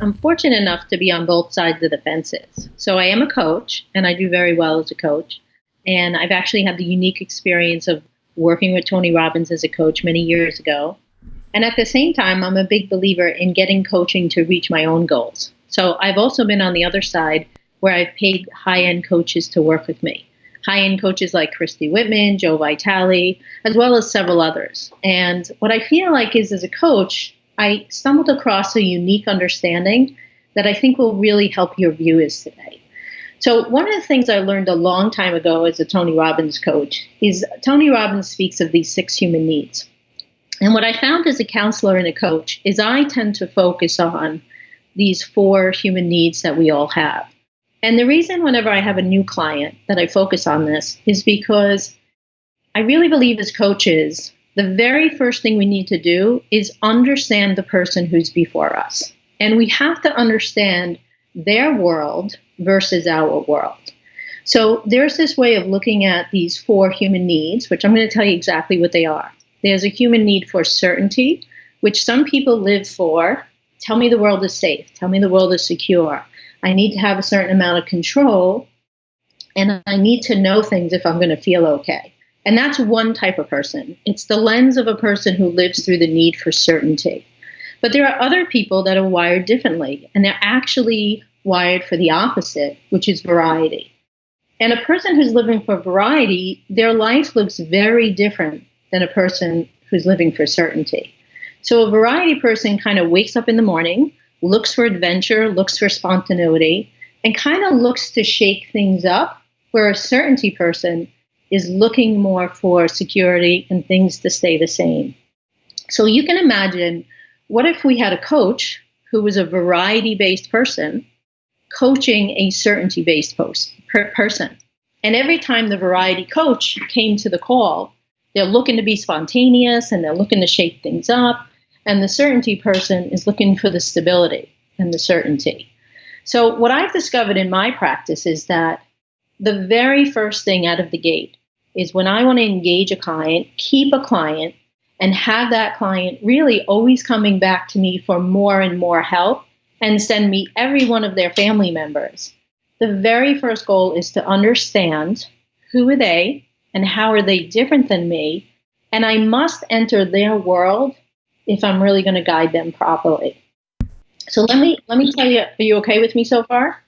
I'm fortunate enough to be on both sides of the fences. So I am a coach, and I do very well as a coach. And I've actually had the unique experience of working with Tony Robbins as a coach many years ago. And at the same time, I'm a big believer in getting coaching to reach my own goals. So I've also been on the other side where I've paid high-end coaches to work with me. High-end coaches like Christy Whitman, Joe Vitale, as well as several others. And what I feel like is as a coach, I stumbled across a unique understanding that I think will really help your viewers today. So one of the things I learned a long time ago as a Tony Robbins coach is Tony Robbins speaks of these 6 human needs. And what I found as a counselor and a coach is I tend to focus on these 4 human needs that we all have. And the reason whenever I have a new client that I focus on this is because I really believe as coaches, the very first thing we need to do is understand the person who's before us. And we have to understand their world versus our world. So there's this way of looking at these 4 human needs, which I'm going to tell you exactly what they are. There's a human need for certainty, which some people live for. Tell me the world is safe. Tell me the world is secure. I need to have a certain amount of control, and I need to know things if I'm going to feel okay. And that's one type of person. It's the lens of a person who lives through the need for certainty. But there are other people that are wired differently, and they're actually wired for the opposite, which is variety. And a person who's living for variety, their life looks very different than a person who's living for certainty. So a variety person kind of wakes up in the morning, looks for adventure, looks for spontaneity, and kind of looks to shake things up, where a certainty person is looking more for security and things to stay the same. So you can imagine, what if we had a coach who was a variety-based person coaching a certainty-based person? And every time the variety coach came to the call, they're looking to be spontaneous and they're looking to shake things up. And the certainty person is looking for the stability and the certainty. So what I've discovered in my practice is that the very first thing out of the gate is when I want to engage a client, keep a client, and have that client really always coming back to me for more and more help and send me every one of their family members. The very first goal is to understand who are they and how are they different than me, and I must enter their world if I'm really going to guide them properly. So let me tell you, are you okay with me so far?